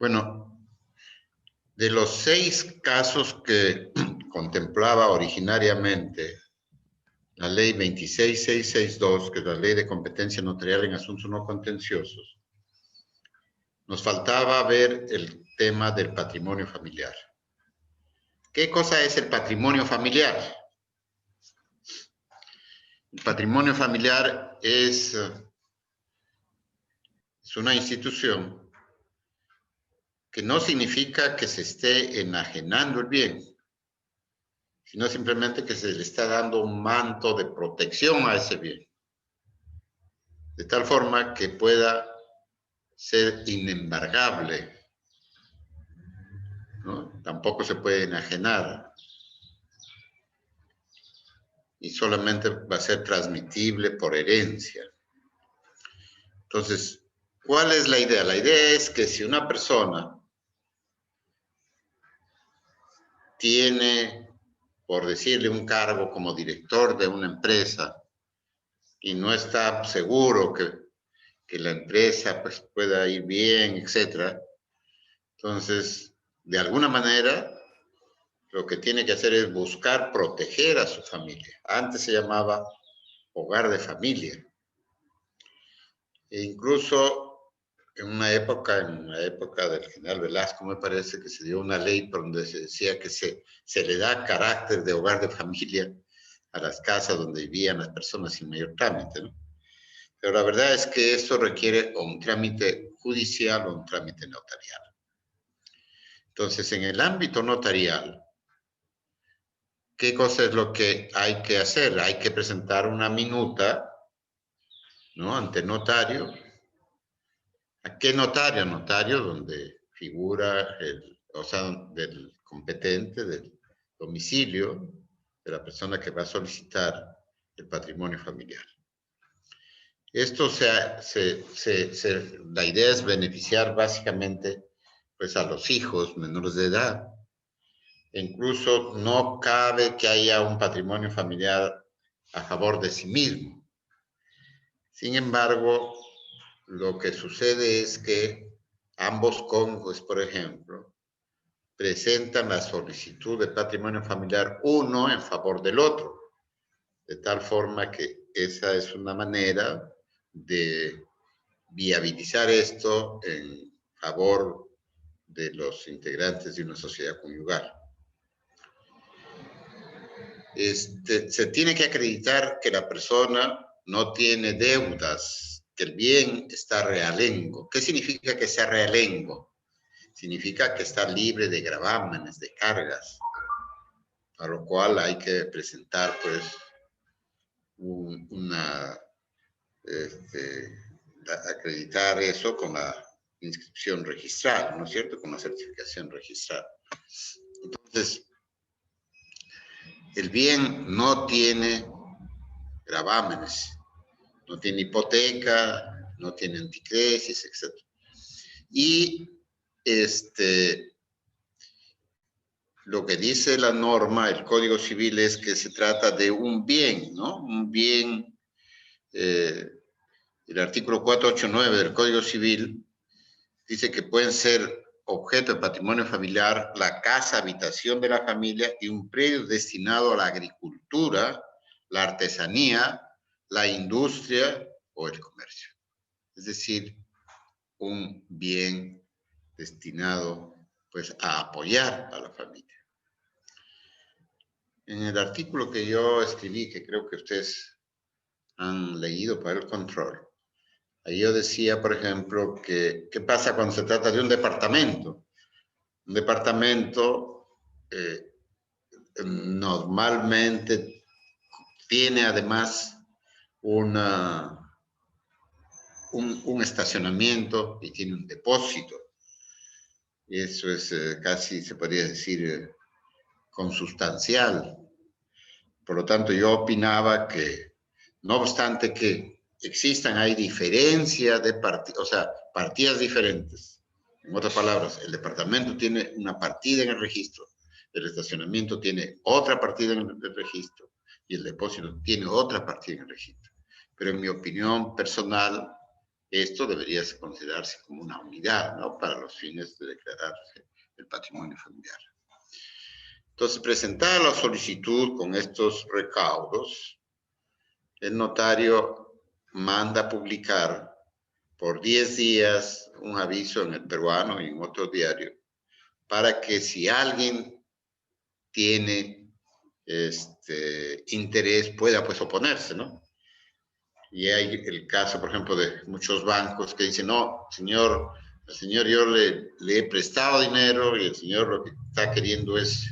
Bueno, de los 6 casos que contemplaba originariamente la ley 26662, que es la ley de competencia notarial en asuntos no contenciosos, nos faltaba ver el tema del patrimonio familiar. ¿Qué cosa es el patrimonio familiar? El patrimonio familiar es una institución que no significa que se esté enajenando el bien, sino simplemente que se le está dando un manto de protección a ese bien, de tal forma que pueda ser inembargable, ¿no? Tampoco se puede enajenar y solamente va a ser transmitible por herencia. Entonces, ¿cuál es la idea? La idea es que si una persona tiene, por decirle, un cargo como director de una empresa y no está seguro que la empresa pues, pueda ir bien, etc. Entonces, de alguna manera, lo que tiene que hacer es buscar proteger a su familia. Antes se llamaba hogar de familia. E incluso en la época del general Velasco, me parece que se dio una ley por donde se decía que se le da carácter de hogar de familia a las casas donde vivían las personas sin mayor trámite, ¿no? Pero la verdad es que esto requiere o un trámite judicial o un trámite notarial. Entonces, en el ámbito notarial, ¿qué cosa es lo que hay que hacer? Hay que presentar una minuta, ¿no? Ante notario. ¿A qué notario? Notario donde figura o sea, del competente, del domicilio de la persona que va a solicitar el patrimonio familiar. Esto la idea es beneficiar básicamente pues, a los hijos menores de edad. E incluso no cabe que haya un patrimonio familiar a favor de sí mismo. Sin embargo, lo que sucede es que ambos cónyuges, por ejemplo, presentan la solicitud de patrimonio familiar uno en favor del otro, de tal forma que esa es una manera de viabilizar esto en favor de los integrantes de una sociedad conyugal. Se tiene que acreditar que la persona no tiene deudas, que el bien está realengo. ¿Qué significa que sea realengo? Significa que está libre de gravámenes, de cargas, a lo cual hay que presentar, pues, acreditar eso con la inscripción registral, ¿no es cierto? Con la certificación registral. Entonces, el bien no tiene gravámenes, no tiene hipoteca, no tiene anticresis, etc. Y lo que dice la norma, el Código Civil, es que se trata de un bien, ¿no? Un bien, el artículo 489 del Código Civil dice que pueden ser objeto de patrimonio familiar la casa, habitación de la familia y un predio destinado a la agricultura, la artesanía, la industria o el comercio. Es decir, un bien destinado pues a apoyar a la familia. En el artículo que yo escribí, que creo que ustedes han leído para el control, ahí yo decía, por ejemplo, que qué pasa cuando se trata de un departamento. Un departamento normalmente tiene además un estacionamiento y tiene un depósito. Eso es casi, se podría decir, consustancial. Por lo tanto, yo opinaba que, no obstante que existan, hay diferencia de partidas, o sea, partidas diferentes. En otras palabras, el departamento tiene una partida en el registro, el estacionamiento tiene otra partida en el registro y el depósito tiene otra partida en el registro. Pero en mi opinión personal, esto debería considerarse como una unidad, ¿no? Para los fines de declarar el patrimonio familiar. Entonces, presentada la solicitud con estos recaudos, el notario manda publicar por 10 días un aviso en el Peruano y en otro diario para que si alguien tiene interés pueda pues oponerse, ¿no? Y hay el caso, por ejemplo, de muchos bancos que dicen, no, señor, el señor yo le he prestado dinero y el señor lo que está queriendo es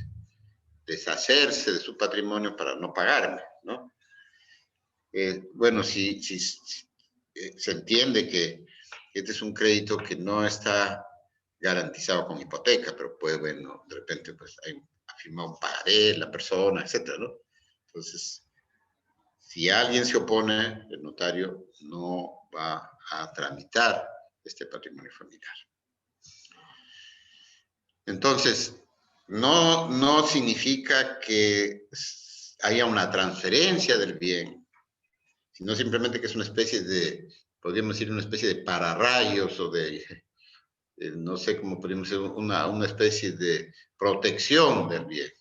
deshacerse de su patrimonio para no pagarme, ¿no? Bueno, si se entiende que este es un crédito que no está garantizado con hipoteca, pero puede, bueno, de repente pues ha firmado un pagaré la persona, etcétera, ¿no? Entonces, si alguien se opone, el notario no va a tramitar este patrimonio familiar. Entonces, no significa que haya una transferencia del bien, sino simplemente que es una especie de, podríamos decir, una especie de pararrayos o no sé cómo podríamos decir, una especie de protección del bien.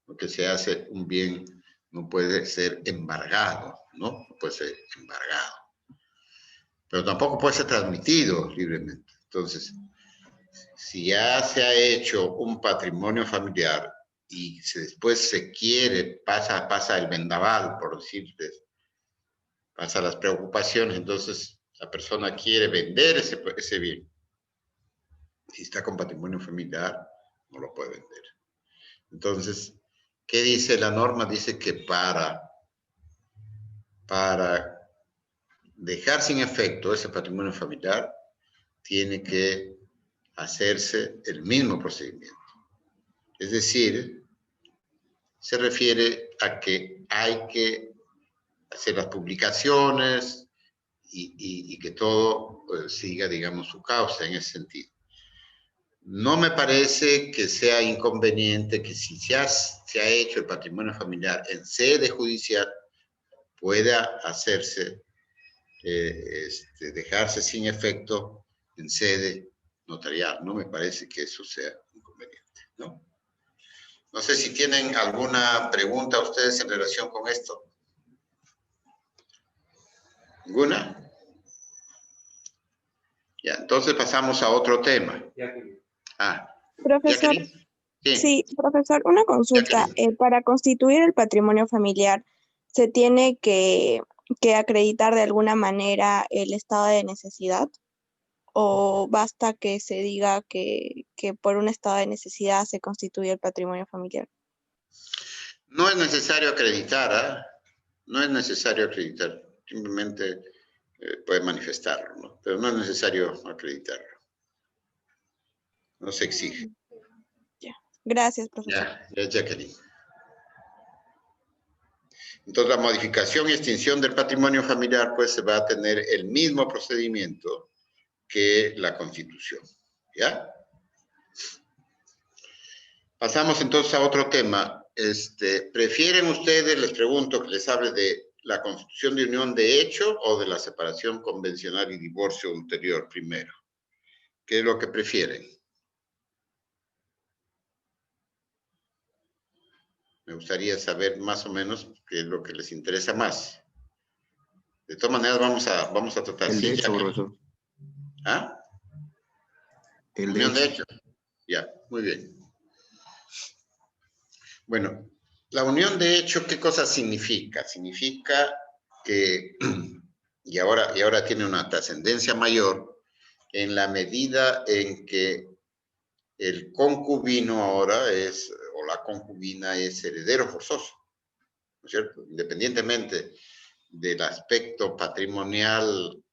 Lo que se hace un bien no puede ser embargado, ¿no? No puede ser embargado. Pero tampoco puede ser transmitido libremente. Entonces, si ya se ha hecho un patrimonio familiar y después se quiere, pasa el vendaval, por decirles, pasa las preocupaciones, entonces la persona quiere vender ese bien. Si está con patrimonio familiar, no lo puede vender. Entonces, ¿qué dice la norma? Dice que para dejar sin efecto ese patrimonio familiar, tiene que hacerse el mismo procedimiento. Es decir, se refiere a que hay que hacer las publicaciones y que todo siga, digamos, su causa en ese sentido. No me parece que sea inconveniente que si se ha hecho el patrimonio familiar en sede judicial, pueda hacerse, dejarse sin efecto en sede notarial. No me parece que eso sea inconveniente, ¿no? No sé si tienen alguna pregunta ustedes en relación con esto. ¿Ninguna? Ya, entonces pasamos a otro tema. Profesor, Jacqueline. Sí, sí, profesor, una consulta. Para constituir el patrimonio familiar, ¿se tiene que acreditar de alguna manera el estado de necesidad? ¿O basta que se diga que por un estado de necesidad se constituye el patrimonio familiar? no es necesario acreditar, ¿eh? No es necesario acreditar, simplemente puede manifestarlo, ¿no? Pero no es necesario acreditarlo. No se exige. Ya. Gracias, profesor. Ya, Jacqueline. Entonces, la modificación y extinción del patrimonio familiar, pues, se va a tener el mismo procedimiento que la Constitución, ¿ya? Pasamos entonces a otro tema. ¿Prefieren ustedes, les pregunto, que les hable de la constitución de unión de hecho o de la separación convencional y divorcio ulterior primero? ¿Qué es lo que prefieren? Me gustaría saber más o menos qué es lo que les interesa más. De todas maneras, vamos a tratar. El Sí, de hecho, profesor. ¿Ah? El de Unión de hecho. hecho. Ya, muy bien. Bueno, la unión de hecho, ¿qué cosa significa? Significa que, y ahora tiene una trascendencia mayor, en la medida en que el concubino ahora es, o la concubina es heredero forzoso, ¿no es cierto? Independientemente del aspecto patrimonial,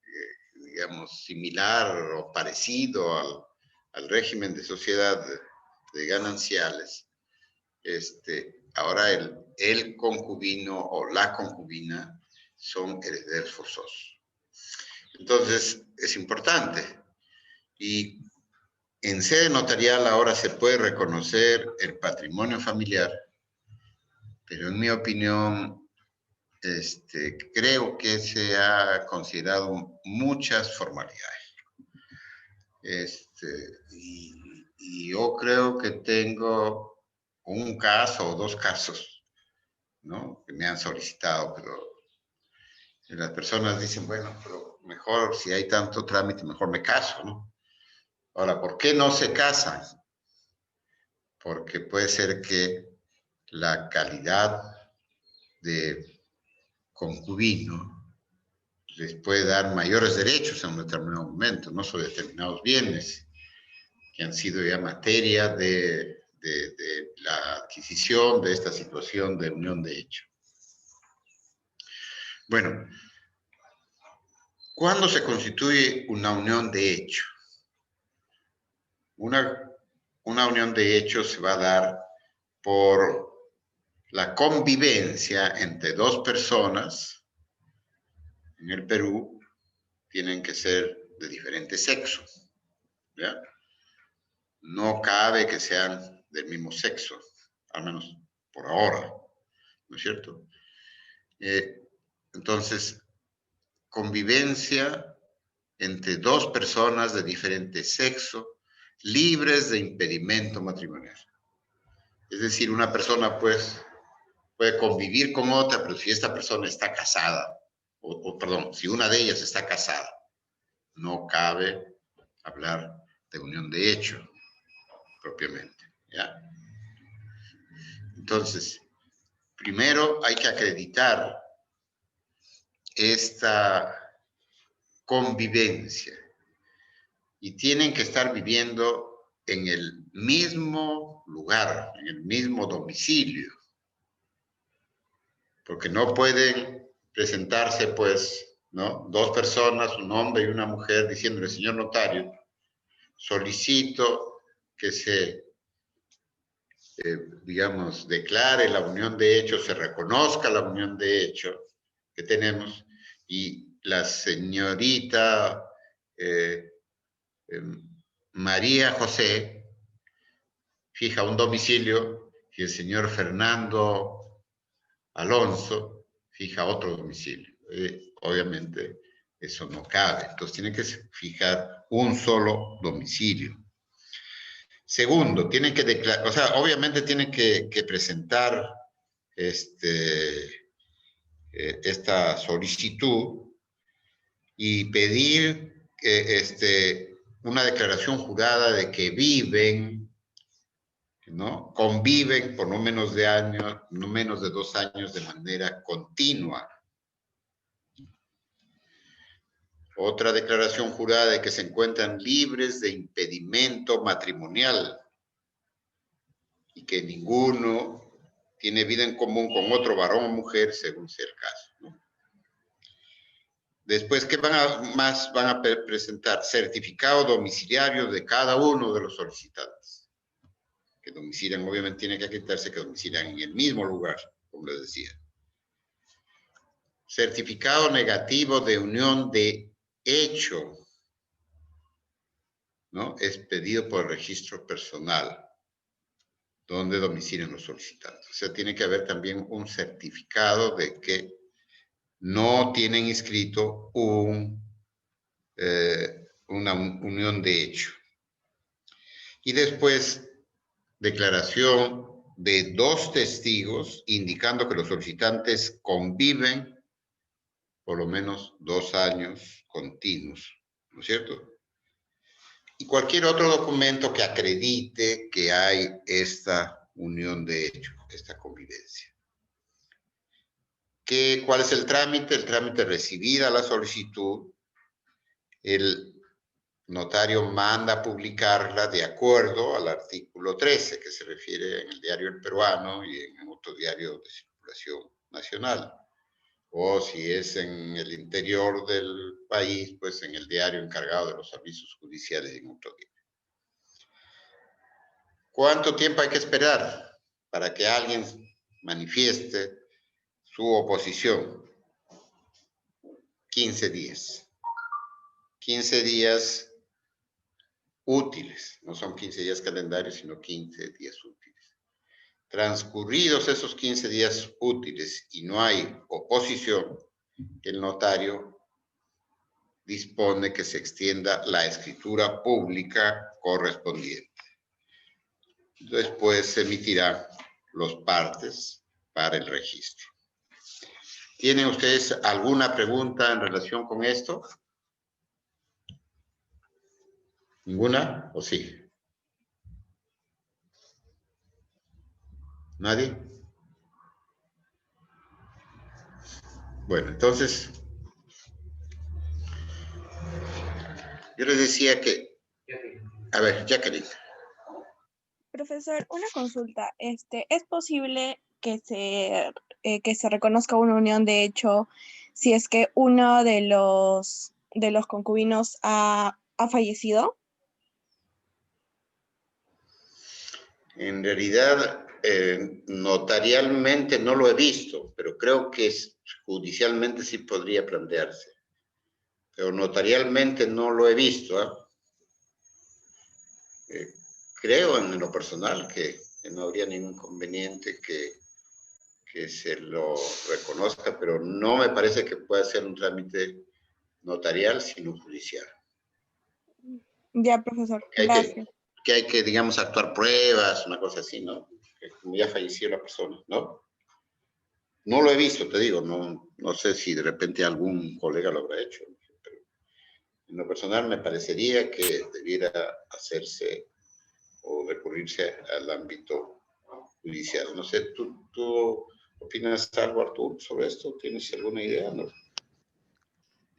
digamos, similar o parecido al régimen de sociedad de gananciales, ahora el concubino o la concubina son herederos forzosos. Entonces, es importante. Y en sede notarial ahora se puede reconocer el patrimonio familiar, pero en mi opinión creo que se ha considerado muchas formalidades. Y yo creo que tengo un caso o dos casos, ¿no? Que me han solicitado, pero las personas dicen, bueno, pero mejor si hay tanto trámite, mejor me caso, ¿no? Ahora, ¿por qué no se casan? Porque puede ser que la calidad de concubino les puede dar mayores derechos en un determinado momento, no sobre determinados bienes que han sido ya materia de la adquisición de esta situación de unión de hecho. Bueno, ¿cuándo se constituye una unión de hecho? Una unión de hecho se va a dar por la convivencia entre dos personas. En el Perú tienen que ser de diferente sexo, ¿ya? No cabe que sean del mismo sexo, al menos por ahora, ¿no es cierto? Entonces, convivencia entre dos personas de diferente sexo, libres de impedimento matrimonial. Es decir, una persona pues puede convivir con otra, pero si esta persona está casada, perdón, si una de ellas está casada, no cabe hablar de unión de hecho propiamente, ¿ya? Entonces, primero hay que acreditar esta convivencia y tienen que estar viviendo en el mismo lugar, en el mismo domicilio, porque no pueden presentarse, pues, ¿no? Dos personas, un hombre y una mujer, diciéndole, señor notario, solicito que se, digamos, declare la unión de hecho, se reconozca la unión de hecho que tenemos, y la señorita María José fija un domicilio y el señor Fernando Alonso fija otro domicilio. Obviamente eso no cabe, entonces tiene que fijar un solo domicilio. Segundo, tienen que declarar, o sea, obviamente tienen que presentar esta solicitud y pedir una declaración jurada de que viven, ¿no? Conviven por no menos de 2 años de manera continua. Otra declaración jurada de que se encuentran libres de impedimento matrimonial y que ninguno tiene vida en común con otro varón o mujer, según sea el caso, ¿no? Después, ¿qué más van a presentar? Certificado domiciliario de cada uno de los solicitantes. Que domicilian, obviamente tiene que acreditarse que domicilian en el mismo lugar, como les decía. Certificado negativo de unión de hecho, ¿no? Es pedido por el registro personal, donde domicilian los solicitantes. O sea, tiene que haber también un certificado de que no tienen inscrito una unión de hecho. Y después, declaración de 2 testigos indicando que los solicitantes conviven por lo menos 2 años continuos, ¿no es cierto? Y cualquier otro documento que acredite que hay esta unión de hecho, esta convivencia. ¿Cuál es el trámite? El trámite recibida la solicitud, el notario manda a publicarla de acuerdo al artículo 13, que se refiere en el diario El Peruano y en otro diario de circulación nacional. O si es en el interior del país, pues en el diario encargado de los servicios judiciales y en otro diario. ¿Cuánto tiempo hay que esperar para que alguien manifieste su oposición? 15 días. 15 días útiles, no son 15 días calendarios, sino 15 días útiles. Transcurridos esos 15 días útiles y no hay oposición, el notario dispone que se extienda la escritura pública correspondiente. Después se emitirán los partes para el registro. ¿Tienen ustedes alguna pregunta en relación con esto? ¿Ninguna? ¿O sí? ¿Nadie? Bueno, entonces, yo les decía que... A ver, Jacqueline. Profesor, una consulta. ¿Es posible que se reconozca una unión de hecho si es que uno de los concubinos ha fallecido? En realidad, notarialmente no lo he visto, pero creo que judicialmente sí podría plantearse. Pero notarialmente no lo he visto, ¿eh? Creo en lo personal que no habría ningún inconveniente que se lo reconozca, pero no me parece que pueda ser un trámite notarial, sino judicial. Ya, profesor. Que Gracias. hay que, digamos, actuar pruebas, una cosa así, ¿no? Que como ya falleció la persona, ¿no? No lo he visto, te digo, no sé si de repente algún colega lo habrá hecho, pero en lo personal me parecería que debiera hacerse o recurrirse al ámbito judicial. No sé, ¿tú opinas algo, Arturo, sobre esto? ¿Tienes alguna idea, no?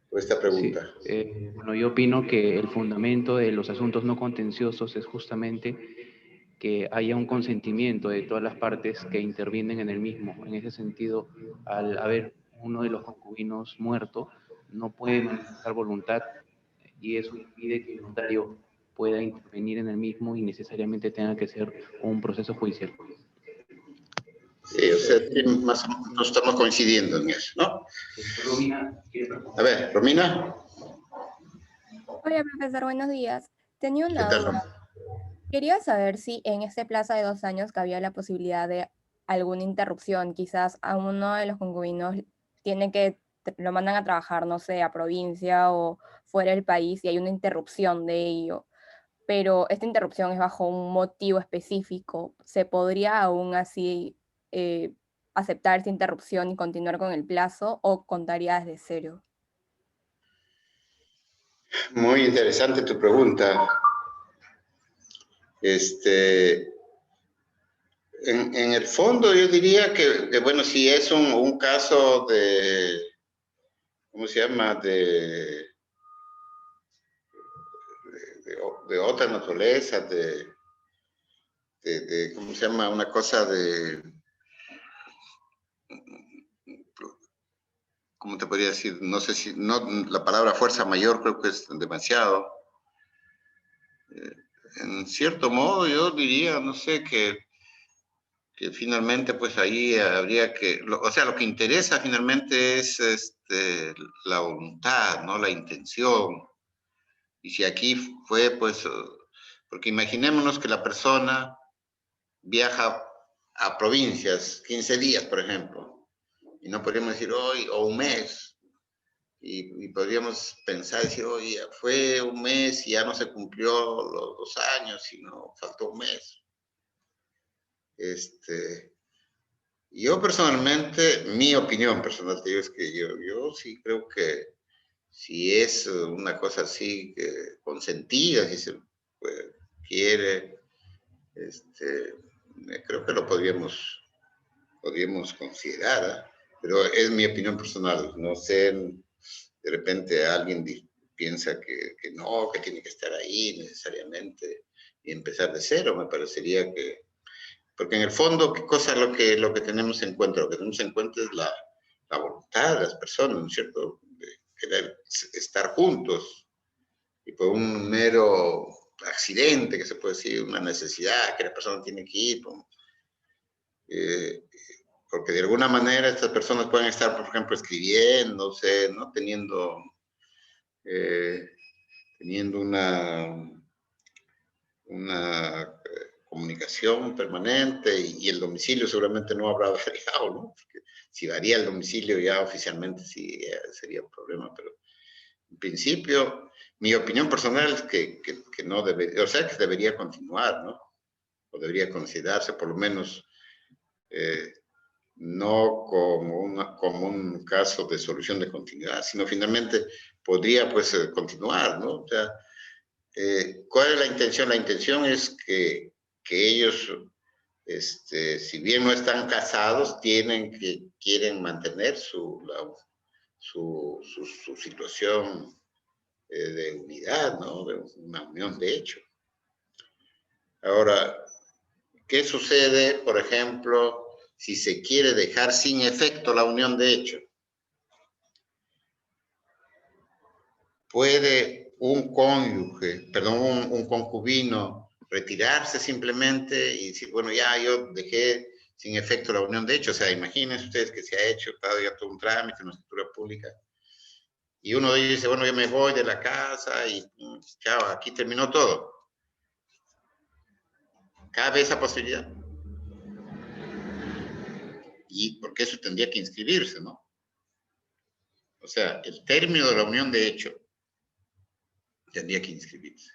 Por esta pregunta. Sí, bueno, yo opino que el fundamento de los asuntos no contenciosos es justamente que haya un consentimiento de todas las partes que intervienen en el mismo. En ese sentido, al haber uno de los concubinos muerto, no puede manifestar voluntad y eso impide que el notario pueda intervenir en el mismo y necesariamente tenga que ser un proceso judicial. Sí, o sea, más o menos estamos coincidiendo en eso, ¿no? Romina, a ver, Romina. Hola, profesor, buenos días. Tenía ¿Qué una tal, duda. Romina? Quería saber si en este plazo de 2 años cabía la posibilidad de alguna interrupción. Quizás a uno de los concubinos lo mandan a trabajar, no sé, a provincia o fuera del país y hay una interrupción de ello. Pero esta interrupción es bajo un motivo específico. ¿Se podría aún así eh, aceptar esta interrupción y continuar con el plazo o contaría desde cero? Muy interesante tu pregunta. En el fondo yo diría que bueno, si es un caso de, ¿cómo se llama? De otra naturaleza, ¿cómo se llama? Una cosa de, ¿cómo te podría decir? No sé si, no, la palabra fuerza mayor creo que es demasiado. En cierto modo yo diría, no sé, que finalmente pues ahí habría que, o sea, lo que interesa finalmente es la voluntad, ¿no? La intención. Y si aquí fue pues, porque imaginémonos que la persona viaja a provincias 15 días, por ejemplo, y no podríamos decir hoy o un mes, y podríamos pensar, decir, oye, fue un mes y ya no se cumplió los 2 años, sino faltó un mes. Yo personalmente, mi opinión personal, te digo, es que yo sí creo que si es una cosa así consentida, si se quiere, creo que lo podríamos considerar, ¿eh? Pero es mi opinión personal. No sé, de repente alguien piensa que no, que tiene que estar ahí necesariamente y empezar de cero. Me parecería que, porque en el fondo, ¿qué cosa es lo que tenemos en cuenta? Lo que tenemos en cuenta es la voluntad de las personas, ¿no es cierto? De querer estar juntos. Y por un mero accidente, que se puede decir, una necesidad, que la persona tiene que ir, porque de alguna manera estas personas pueden estar, por ejemplo, escribiéndose, ¿no? Teniendo una comunicación comunicación permanente y el domicilio seguramente no habrá variado, ¿no? Porque si varía el domicilio ya oficialmente sí sería un problema, pero en principio mi opinión personal es que no debería, o sea, que debería continuar, ¿no? O debería considerarse por lo menos no como un caso de solución de continuidad, sino finalmente podría pues continuar, ¿no? O sea, ¿cuál es la intención? La intención es que ellos, si bien no están casados, quieren mantener su situación de unidad, ¿no? De una unión de hecho. Ahora, ¿qué sucede, por ejemplo, si se quiere dejar sin efecto la unión de hecho? ¿Puede un cónyuge, perdón, un concubino retirarse simplemente y decir, bueno, ya yo dejé sin efecto la unión de hecho? O sea, imagínense ustedes que se ha hecho ya todo un trámite, una escritura pública, y uno de ellos dice, bueno, yo me voy de la casa y chao, aquí terminó todo. ¿Cabe esa posibilidad? Y porque eso tendría que inscribirse, ¿no? O sea, el término de la unión de hecho tendría que inscribirse.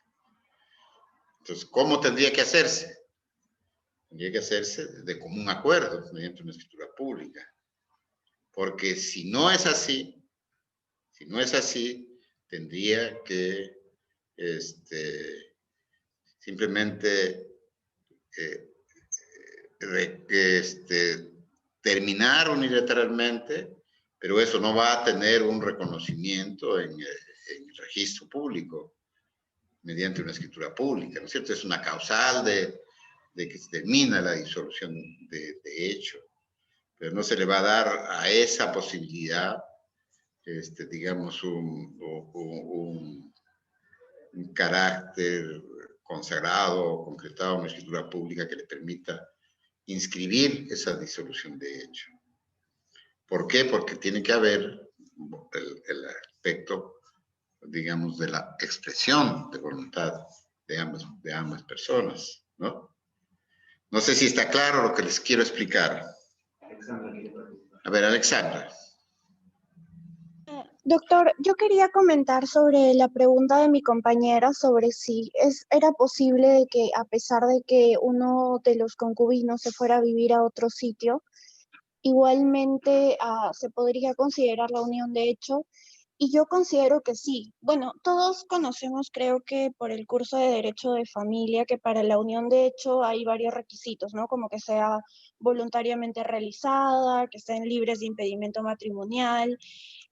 Entonces, ¿cómo tendría que hacerse? Tendría que hacerse de común acuerdo, mediante una escritura pública. Porque si no es así, tendría que simplemente terminar unilateralmente, pero eso no va a tener un reconocimiento en el registro público mediante una escritura pública, ¿no es cierto? Es una causal de que se termina la disolución de hecho, pero no se le va a dar a esa posibilidad, digamos, un carácter consagrado o concretado en una escritura pública que le permita inscribir esa disolución de hecho. ¿Por qué? Porque tiene que haber el aspecto, digamos, de la expresión de voluntad de ambas personas, ¿no? No sé si está claro lo que les quiero explicar. A ver, Alexandra. Doctor, yo quería comentar sobre la pregunta de mi compañera sobre si era posible que a pesar de que uno de los concubinos se fuera a vivir a otro sitio, igualmente se podría considerar la unión de hecho. Y yo considero que sí. Bueno, todos conocemos, creo que por el curso de Derecho de Familia, que para la unión de hecho hay varios requisitos, ¿no? Como que sea voluntariamente realizada, que estén libres de impedimento matrimonial,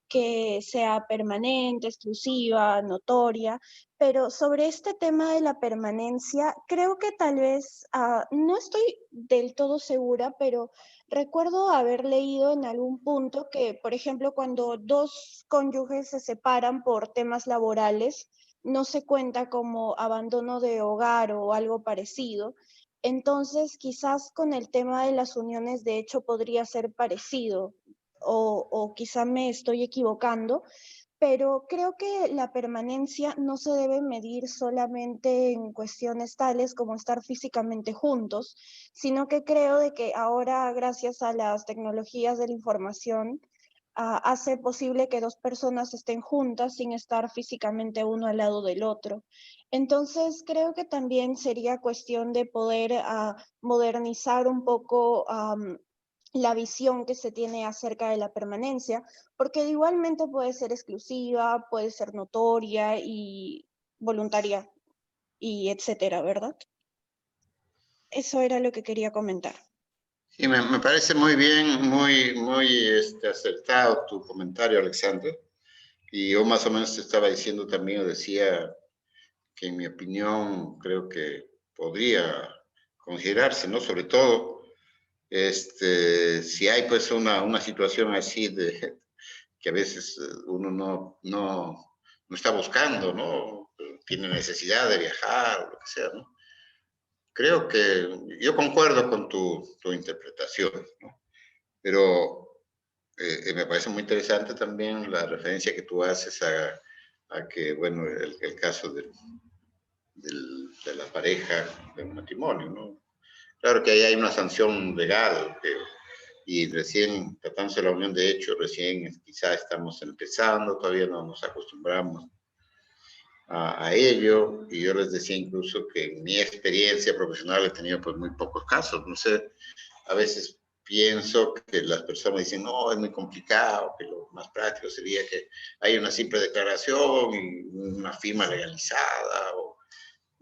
que sea permanente, exclusiva, notoria, pero sobre este tema de la permanencia, creo que tal vez, no estoy del todo segura, pero recuerdo haber leído en algún punto que, por ejemplo, cuando dos cónyuges se separan por temas laborales, no se cuenta como abandono de hogar o algo parecido. Entonces, quizás con el tema de las uniones de hecho podría ser parecido o quizá me estoy equivocando, pero creo que la permanencia no se debe medir solamente en cuestiones tales como estar físicamente juntos, sino que creo de que ahora, gracias a las tecnologías de la información, hace posible que dos personas estén juntas sin estar físicamente uno al lado del otro. Entonces, creo que también sería cuestión de poder modernizar un poco la visión que se tiene acerca de la permanencia, porque igualmente puede ser exclusiva, puede ser notoria y voluntaria, y etcétera, ¿verdad? Eso era lo que quería comentar. Sí, me parece muy bien, muy acertado tu comentario, Alexander. Y yo más o menos te estaba diciendo también, o decía que en mi opinión creo que podría considerarse, ¿no? Sobre todo, si hay pues una situación así de que a veces uno no está buscando, ¿no? Tiene necesidad de viajar o lo que sea, ¿no? Creo que yo concuerdo con tu interpretación, ¿no? Pero me parece muy interesante también la referencia que tú haces a que, bueno, el caso de la pareja, del matrimonio, ¿no? Claro que ahí hay una sanción legal y recién, tratándose de la unión de hecho, recién quizá estamos empezando, todavía no nos acostumbramos a ello, y yo les decía incluso que en mi experiencia profesional he tenido pues muy pocos casos, no sé, a veces pienso que las personas dicen, no, es muy complicado, que lo más práctico sería que haya una simple declaración y una firma legalizada, ¿no?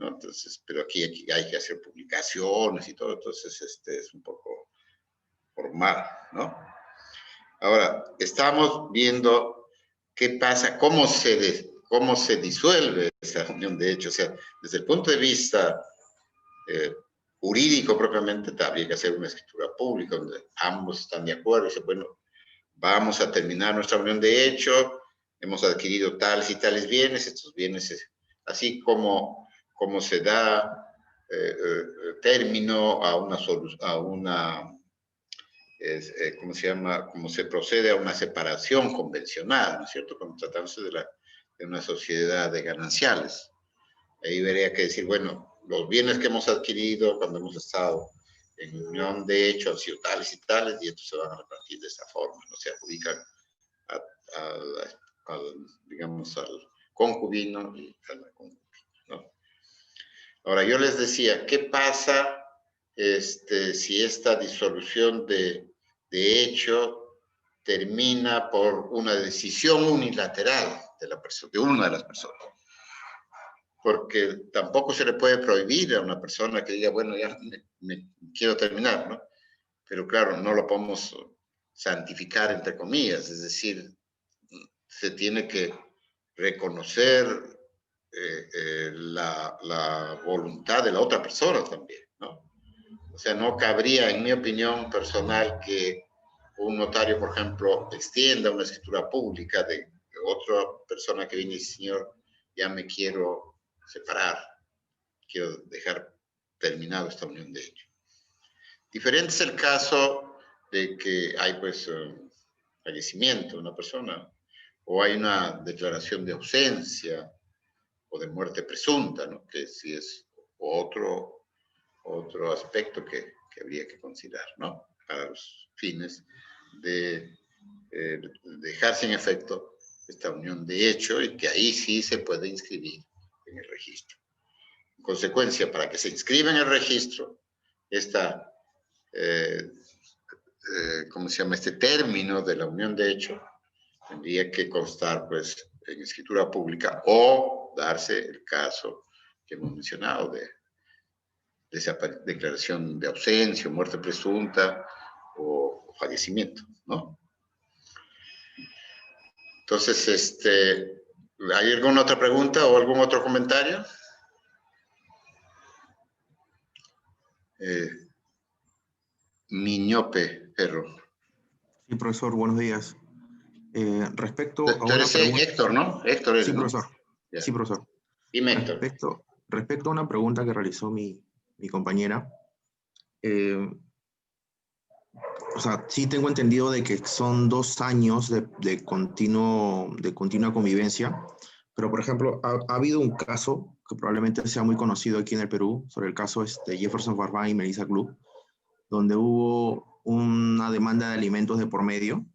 Entonces, pero aquí hay que hacer publicaciones y todo, entonces es un poco formal, ¿no? Ahora, estamos viendo qué pasa, cómo se disuelve esa unión de hecho, o sea, desde el punto de vista jurídico propiamente, habría que hacer una escritura pública donde ambos están de acuerdo y dicen, bueno, vamos a terminar nuestra unión de hecho, hemos adquirido tales y tales bienes, estos bienes, así como se da término a una ¿cómo se llama? Como se procede a una separación convencional, ¿no es cierto? Como tratándose de una sociedad de gananciales. Ahí habría que decir, bueno, los bienes que hemos adquirido cuando hemos estado en unión de hecho han sido tales y tales, y estos se van a repartir de esta forma, no se adjudican digamos, al concubino y a la concubina, ¿no? Ahora, yo les decía, ¿qué pasa si esta disolución de hecho termina por una decisión unilateral de una de las personas? Porque tampoco se le puede prohibir a una persona que diga, bueno, ya me quiero terminar, ¿no? Pero claro, no lo podemos santificar, entre comillas, es decir, se tiene que reconocer la voluntad de la otra persona también, ¿no? O sea, no cabría, en mi opinión personal, que un notario, por ejemplo, extienda una escritura pública de otra persona que viene y dice, señor, ya me quiero separar, quiero dejar terminado esta unión de hecho. Diferente es el caso de que hay, pues, fallecimiento de una persona, o hay una declaración de ausencia, o de muerte presunta, ¿no? Que sí es otro aspecto que habría que considerar, ¿no? Para los fines de dejar sin efecto esta unión de hecho y que ahí sí se puede inscribir en el registro. En consecuencia, para que se inscriba en el registro, ¿cómo se llama? Este término de la unión de hecho tendría que constar, pues, en escritura pública o darse el caso que hemos mencionado de esa declaración de ausencia, muerte presunta o fallecimiento, ¿no? Entonces, ¿hay alguna otra pregunta o algún otro comentario? Miñope, Perro. Sí, profesor, buenos días. Respecto a Tú una eres pregunta... Héctor, ¿no? Héctor eres, Sí, ¿no? profesor. Ya. Sí, profesor. Dime, Héctor. Respecto a una pregunta que realizó mi compañera, o sea, sí tengo entendido de que son 2 años de continua convivencia, pero por ejemplo, ha habido un caso que probablemente sea muy conocido aquí en el Perú, sobre el caso Jefferson Farfán y Melissa Club, donde hubo una demanda de alimentos de por medio,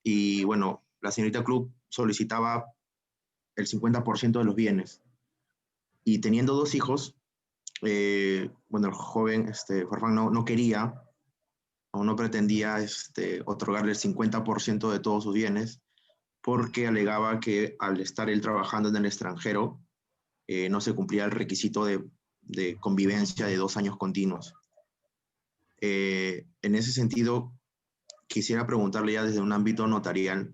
y bueno, la señorita Club solicitaba el 50% de los bienes, y teniendo 2 hijos, bueno, el joven Farfán no quería o no pretendía otorgarle el 50% de todos sus bienes, porque alegaba que al estar él trabajando en el extranjero, no se cumplía el requisito de convivencia de 2 años continuos. En ese sentido, quisiera preguntarle ya desde un ámbito notarial,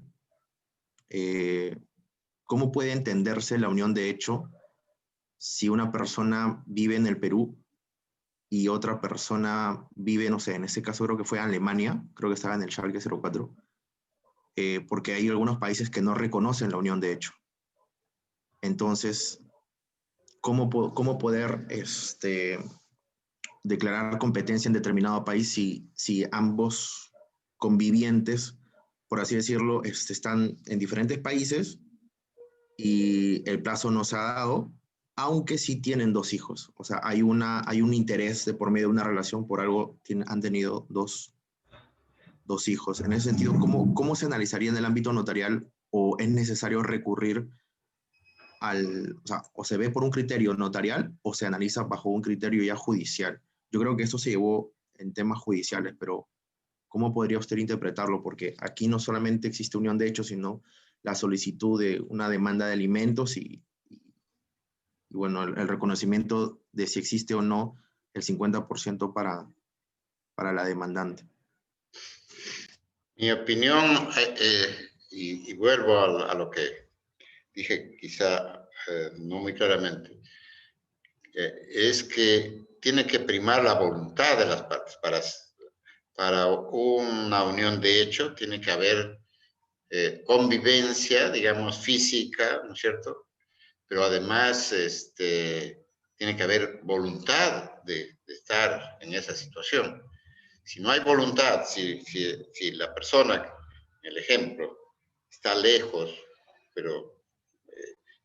¿cómo puede entenderse la unión de hecho si una persona vive en el Perú y otra persona vive, no sé, en este caso creo que fue en Alemania, creo que estaba en el Schalke 04, porque hay algunos países que no reconocen la unión de hecho? Entonces, ¿cómo poder declarar competencia en determinado país si ambos convivientes, por así decirlo, están en diferentes países y el plazo no se ha dado aunque sí tienen 2 hijos. O sea, hay un interés de por medio de una relación, por algo han tenido dos hijos. En ese sentido, ¿cómo se analizaría en el ámbito notarial o es necesario recurrir o sea, o se ve por un criterio notarial o se analiza bajo un criterio ya judicial? Yo creo que esto se llevó en temas judiciales, pero ¿cómo podría usted interpretarlo? Porque aquí no solamente existe unión de hechos, sino la solicitud de una demanda de alimentos y bueno, el reconocimiento de si existe o no el 50% para la demandante. Mi opinión, y vuelvo a lo que dije quizá no muy claramente, es que tiene que primar la voluntad de las partes. Para una unión de hecho tiene que haber convivencia, digamos, física, ¿no es cierto? Pero además tiene que haber voluntad de estar en esa situación. Si no hay voluntad, si la persona, el ejemplo, está lejos, pero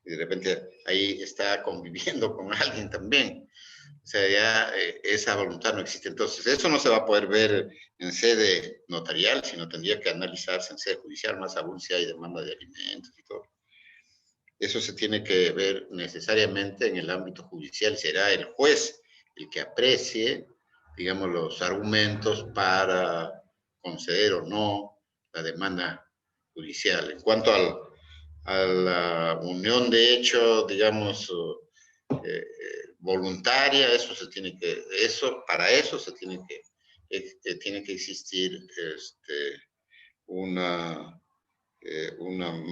de repente ahí está conviviendo con alguien también, o sea, ya esa voluntad no existe. Entonces, eso no se va a poder ver en sede notarial, sino tendría que analizarse en sede judicial, más aún si hay demanda de alimentos y todo. Eso se tiene que ver necesariamente en el ámbito judicial. Será el juez el que aprecie, digamos, los argumentos para conceder o no la demanda judicial. En cuanto a la unión de hecho, digamos, voluntaria, para eso se tiene que existir una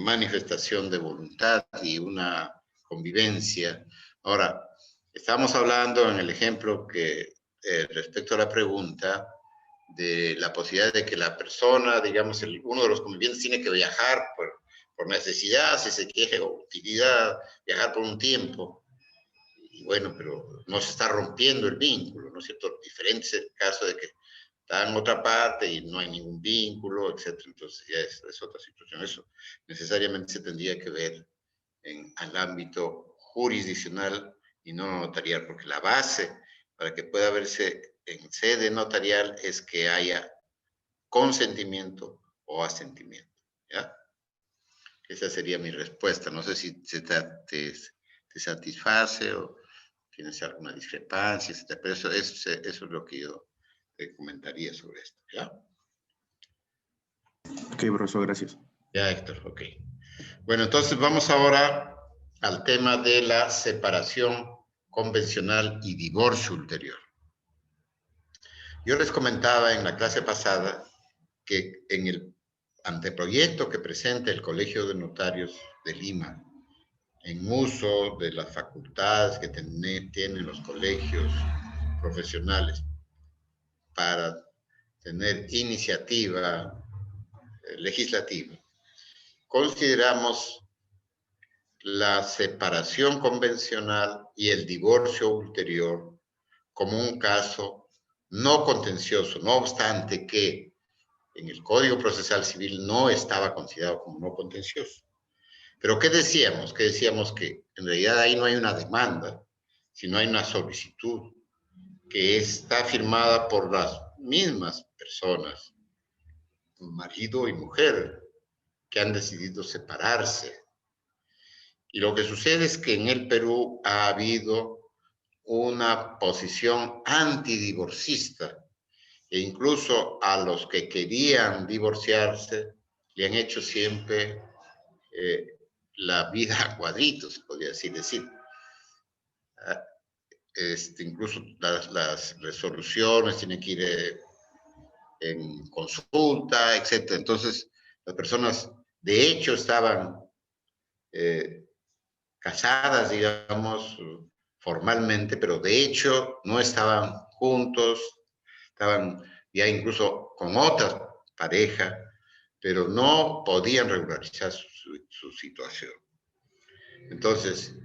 manifestación de voluntad y una convivencia. Ahora, estamos hablando en el ejemplo que respecto a la pregunta de la posibilidad de que la persona, digamos, uno de los convivientes tiene que viajar por necesidad, si se quiere, o utilidad, viajar por un tiempo. Y bueno, pero no se está rompiendo el vínculo, ¿no es cierto? Diferente es el caso de que está en otra parte y no hay ningún vínculo, etcétera. Entonces ya es otra situación. Eso necesariamente se tendría que ver al ámbito jurisdiccional y no notarial, porque la base para que pueda verse en sede notarial es que haya consentimiento o asentimiento, ¿ya? Esa sería mi respuesta. No sé si te satisface o tienes alguna discrepancia, etcétera, pero eso es lo que yo te comentaría sobre esto, ¿ya? Ok, profesor, gracias. Ya, Héctor, ok. Bueno, entonces vamos ahora al tema de la separación convencional y divorcio ulterior. Yo les comentaba en la clase pasada que en el anteproyecto que presenta el Colegio de Notarios de Lima, en uso de las facultades que tienen los colegios profesionales para tener iniciativa legislativa, consideramos la separación convencional y el divorcio ulterior como un caso no contencioso, no obstante que en el Código Procesal Civil no estaba considerado como no contencioso. Pero ¿qué decíamos? Que decíamos que en realidad ahí no hay una demanda, sino hay una solicitud que está firmada por las mismas personas, marido y mujer, que han decidido separarse. Y lo que sucede es que en el Perú ha habido una posición antidivorcista e incluso a los que querían divorciarse le han hecho siempre la vida a cuadritos, podría así decir. Incluso las resoluciones tienen que ir en consulta, etc. Entonces, las personas de hecho estaban casadas, digamos, formalmente, pero de hecho no estaban juntos, estaban ya incluso con otra pareja, pero no podían regularizar su situación. Entonces,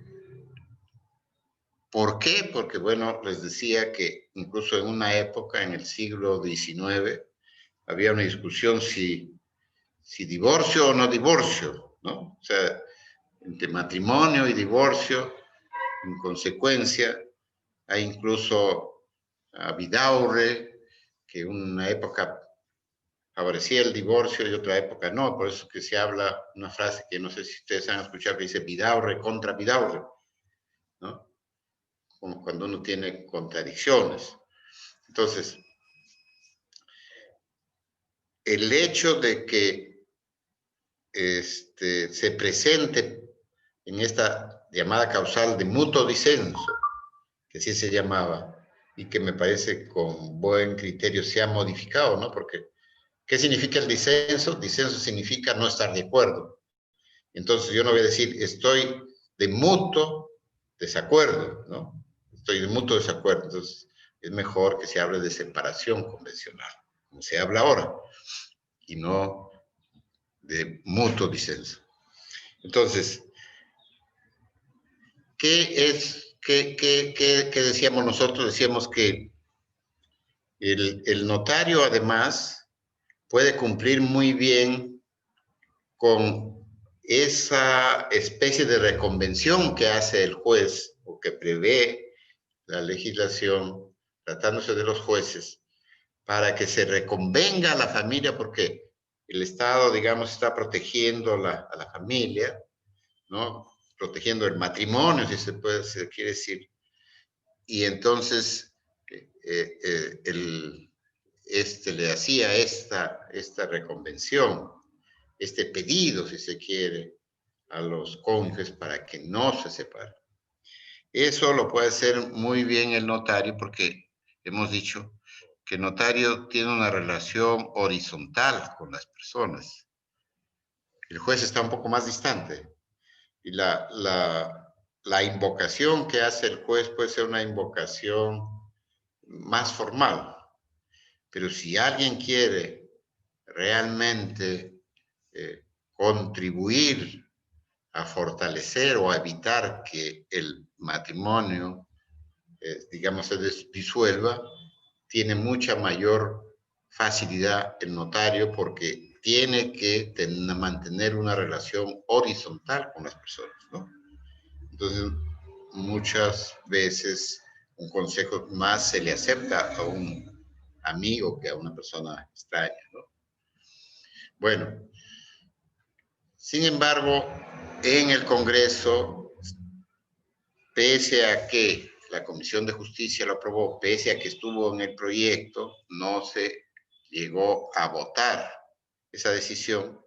¿por qué? Porque, bueno, les decía que incluso en una época, en el siglo XIX, había una discusión si divorcio o no divorcio, ¿no? O sea, entre matrimonio y divorcio En consecuencia, hay incluso a Vidaurre, que en una época favorecía el divorcio y otra época no, por eso que se habla una frase que no sé si ustedes han escuchado que dice Vidaurre contra Vidaurre, ¿no? Como cuando uno tiene contradicciones. Entonces, el hecho de que se presente en esta llamada causal de mutuo disenso, que así se llamaba, y que me parece con buen criterio se ha modificado, ¿no? Porque, ¿qué significa el disenso? Disenso significa no estar de acuerdo. Entonces, yo no voy a decir, estoy de mutuo desacuerdo, ¿no? Estoy de mutuo desacuerdo. Entonces, es mejor que se hable de separación convencional, como se habla ahora, y no de mutuo disenso. Entonces, ¿qué decíamos nosotros? Decíamos que el notario, además, puede cumplir muy bien con esa especie de reconvención que hace el juez o que prevé la legislación, tratándose de los jueces, para que se reconvenga a la familia, porque el Estado, digamos, está protegiendo a la familia, ¿no? Protegiendo el matrimonio, si se quiere decir. Y entonces le hacía esta reconvención, este pedido, si se quiere, a los cónyuges para que no se separen. Eso lo puede hacer muy bien el notario porque hemos dicho que el notario tiene una relación horizontal con las personas. El juez está un poco más distante y la invocación que hace el juez puede ser una invocación más formal. Pero si alguien quiere realmente contribuir a fortalecer o a evitar que el matrimonio, digamos, se disuelva, tiene mucha mayor facilidad el notario porque tiene que mantener una relación horizontal con las personas, ¿no? Entonces, muchas veces un consejo más se le acepta a un amigo que a una persona extraña, ¿no? Bueno, sin embargo, en el Congreso, pese a que la Comisión de Justicia lo aprobó, pese a que estuvo en el proyecto, no se llegó a votar esa decisión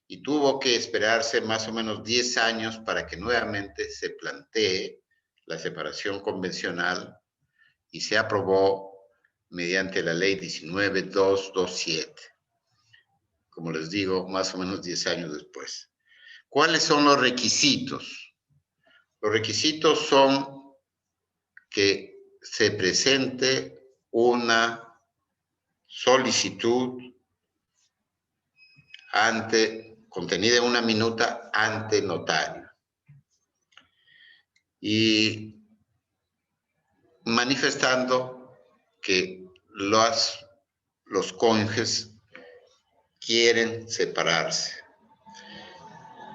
y tuvo que esperarse más o menos 10 años para que nuevamente se plantee la separación convencional y se aprobó mediante la ley 19.227. Como les digo, más o menos 10 años después. ¿Cuáles son los requisitos? Los requisitos son que se presente una solicitud contenida en una minuta ante notario y manifestando que los cónyuges quieren separarse.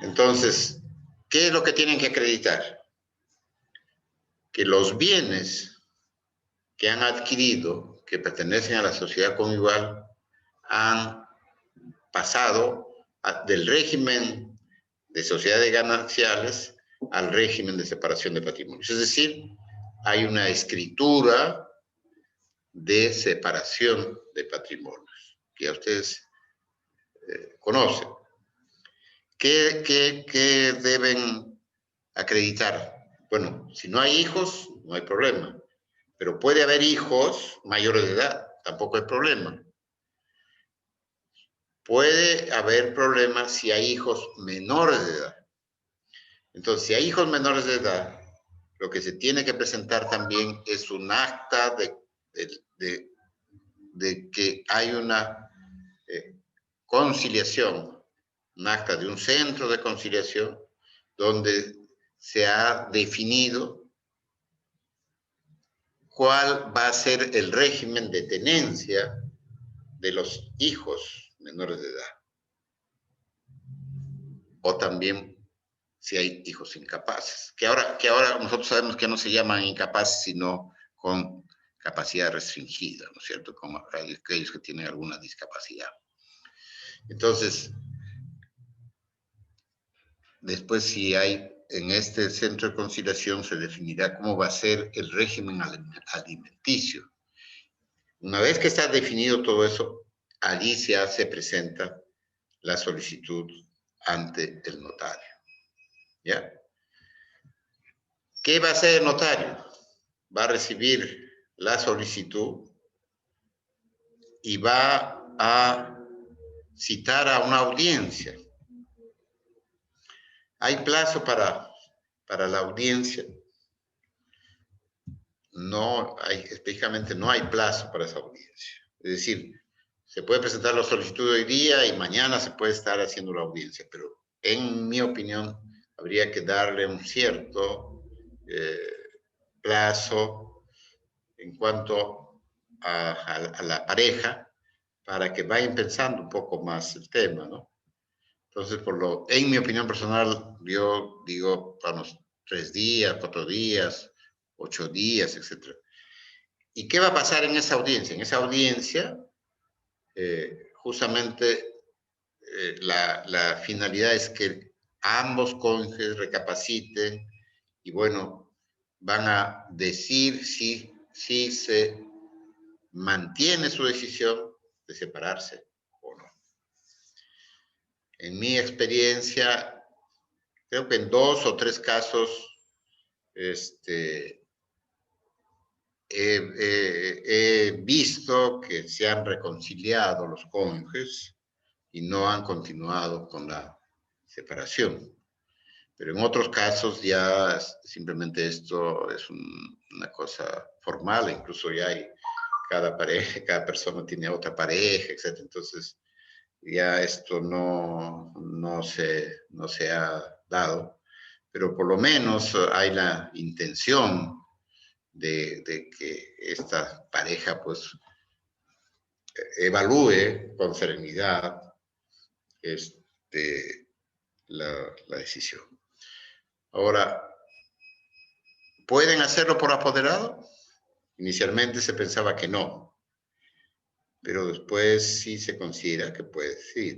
Entonces, ¿qué es lo que tienen que acreditar? Que los bienes que han adquirido, que pertenecen a la sociedad conyugal, han pasado del régimen de sociedades gananciales al régimen de separación de patrimonios. Es decir, hay una escritura de separación de patrimonios, que ya ustedes conocen. ¿Qué deben acreditar? Bueno, si no hay hijos, no hay problema. Pero puede haber hijos mayores de edad, tampoco hay problema. Puede haber problemas si hay hijos menores de edad. Entonces, si hay hijos menores de edad, lo que se tiene que presentar también es un acta de que hay una conciliación, un acta de un centro de conciliación donde se ha definido cuál va a ser el régimen de tenencia de los hijos menores de edad. O también si hay hijos incapaces, que ahora nosotros sabemos que no se llaman incapaces, sino con capacidad restringida, ¿no es cierto? Como aquellos que tienen alguna discapacidad. Entonces, después si hay, en este centro de conciliación se definirá cómo va a ser el régimen alimenticio. Una vez que está definido todo eso, allí ya se presenta la solicitud ante el notario. ¿Ya? ¿Qué va a hacer el notario? Va a recibir la solicitud y va a citar a una audiencia. ¿Hay plazo para la audiencia? No hay, específicamente no hay plazo para esa audiencia. Es decir, se puede presentar la solicitud hoy día y mañana se puede estar haciendo la audiencia, pero en mi opinión habría que darle un cierto plazo en cuanto a la pareja para que vayan pensando un poco más el tema, ¿no? Entonces, en mi opinión personal, yo digo para unos 3 días, 4 días, 8 días, etc. ¿Y qué va a pasar en esa audiencia? En esa audiencia, justamente la finalidad es que ambos cónyuges recapaciten y, bueno, van a decir si se mantiene su decisión de separarse o no. En mi experiencia, creo que en 2 o 3 casos he visto que se han reconciliado los cónyuges y no han continuado con la separación. Pero en otros casos ya simplemente esto es una cosa formal, incluso ya hay cada persona tiene otra pareja, etc. Entonces ya esto no se ha dado, pero por lo menos hay la intención de que esta pareja pues evalúe con serenidad la decisión. Ahora, ¿pueden hacerlo por apoderado? Inicialmente se pensaba que no, pero después sí se considera que puede ser.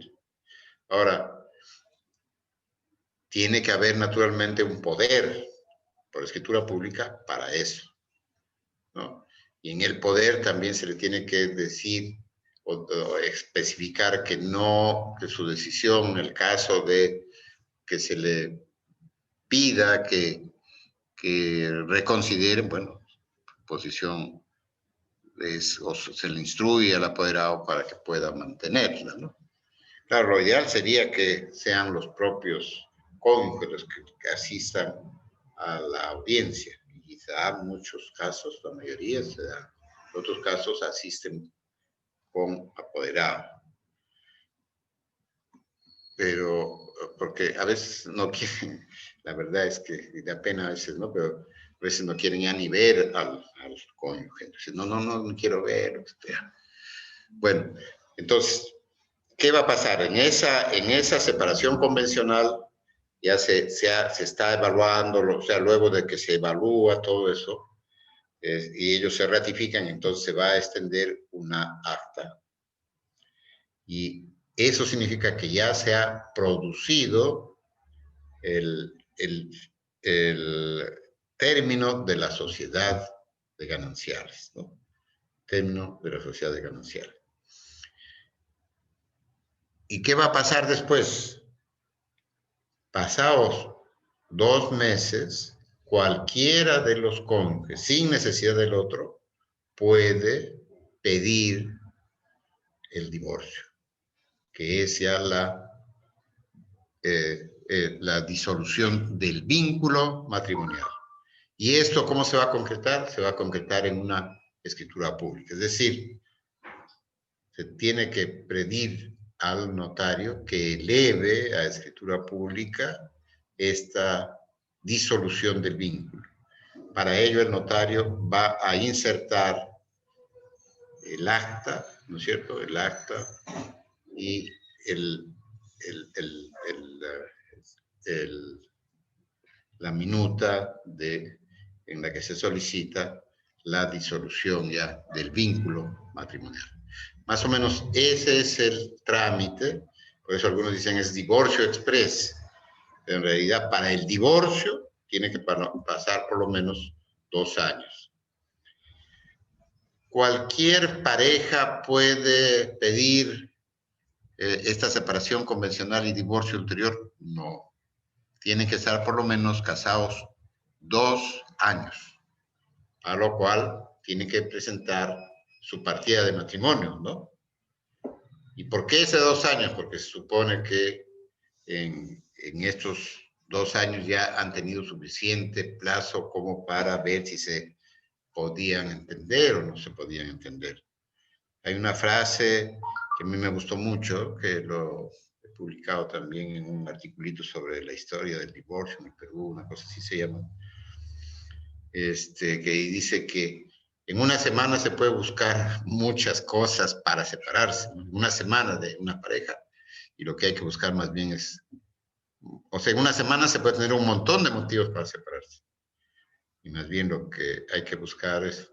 Ahora, tiene que haber naturalmente un poder por escritura pública para eso, ¿no? Y en el poder también se le tiene que decir o especificar que su decisión, en el caso de que se le pida que reconsideren, bueno, posición o se le instruye al apoderado para que pueda mantenerla, ¿no? Claro, lo ideal sería que sean los propios cónyuges los que asistan a la audiencia. Y se da en muchos casos, la mayoría se da. En otros casos asisten con apoderado. Pero, porque a veces no quieren, la verdad es que da pena a veces, ¿no? Pero a veces no quieren ya ni ver al cónyuge. Entonces, no quiero ver. Bueno, entonces, ¿qué va a pasar? En esa separación convencional ya se está evaluando, o sea, luego de que se evalúa todo eso, y ellos se ratifican, entonces se va a extender una acta. Y eso significa que ya se ha producido el término de la sociedad de gananciales, ¿no? Término de la sociedad de gananciales. ¿Y qué va a pasar después? Pasados 2 meses, cualquiera de los cónyuges, sin necesidad del otro, puede pedir el divorcio, que es ya la disolución del vínculo matrimonial. ¿Y esto cómo se va a concretar? Se va a concretar en una escritura pública. Es decir, se tiene que pedir al notario que eleve a escritura pública esta disolución del vínculo. Para ello el notario va a insertar el acta, ¿no es cierto? El acta y la minuta en la que se solicita la disolución ya del vínculo matrimonial. Más o menos ese es el trámite, por eso algunos dicen es divorcio express, pero en realidad para el divorcio tiene que pasar por lo menos 2 años. ¿Cualquier pareja puede pedir esta separación convencional y divorcio ulterior? No. Tienen que estar por lo menos casados 2 años, a lo cual tienen que presentar su partida de matrimonio, ¿no? ¿Y por qué ese 2 años? Porque se supone que en estos 2 años ya han tenido suficiente plazo como para ver si se podían entender o no se podían entender. Hay una frase que a mí me gustó mucho, que lo he publicado también en un articulito sobre la historia del divorcio en el Perú, una cosa así se llama, que dice que en una semana se puede buscar muchas cosas para separarse, ¿no? Una semana de una pareja, y lo que hay que buscar más bien es, o sea, en una semana se puede tener un montón de motivos para separarse, y más bien lo que hay que buscar es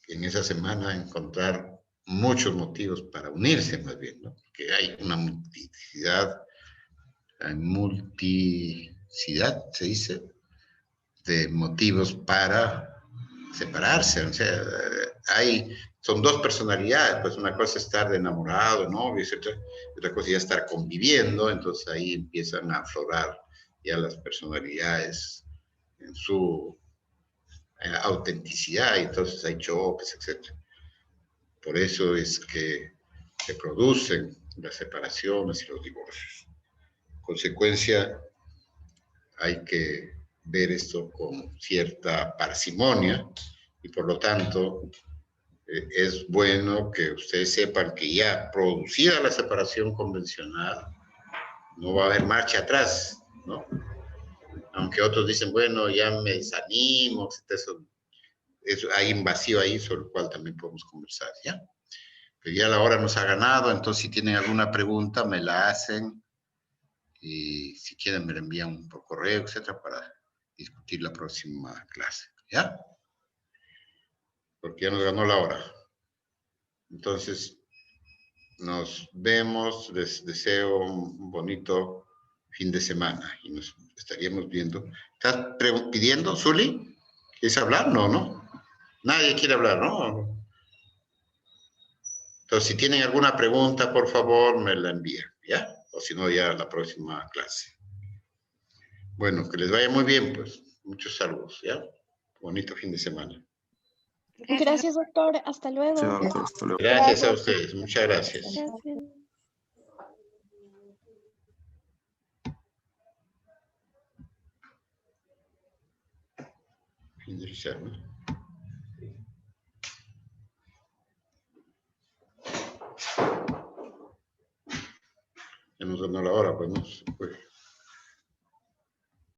en esa semana encontrar muchos motivos para unirse, más bien, ¿no? Porque hay una multiplicidad, se dice, de motivos para separarse. O sea, son 2 personalidades, pues una cosa es estar de enamorado, novio, etc. Otra cosa ya estar conviviendo, entonces ahí empiezan a aflorar ya las personalidades en su autenticidad, y entonces hay choques, etc. Por eso es que se producen las separaciones y los divorcios. En consecuencia, hay que ver esto con cierta parsimonia y por lo tanto es bueno que ustedes sepan que ya producida la separación convencional no va a haber marcha atrás, ¿no? Aunque otros dicen, bueno, ya me desanimo, hay un vacío ahí sobre el cual también podemos conversar, ¿ya? Pero ya la hora nos ha ganado, entonces si tienen alguna pregunta me la hacen y si quieren me la envían por correo, etcétera, para discutir la próxima clase, ¿ya? Porque ya nos ganó la hora. Entonces, nos vemos, les deseo un bonito fin de semana y nos estaríamos viendo. ¿Estás pidiendo, Zuli? ¿Quieres hablar? No, ¿no? Nadie quiere hablar, ¿no? Entonces, si tienen alguna pregunta, por favor, me la envían, ¿ya? O si no, ya la próxima clase. Bueno, que les vaya muy bien, pues. Muchos saludos, ¿ya? Bonito fin de semana. Gracias, doctor. Hasta luego. Sí, doctor, hasta luego. Gracias a ustedes. Muchas gracias. Gracias. Finalizar, ¿no? Ya nos ganó la hora, pues no se puede.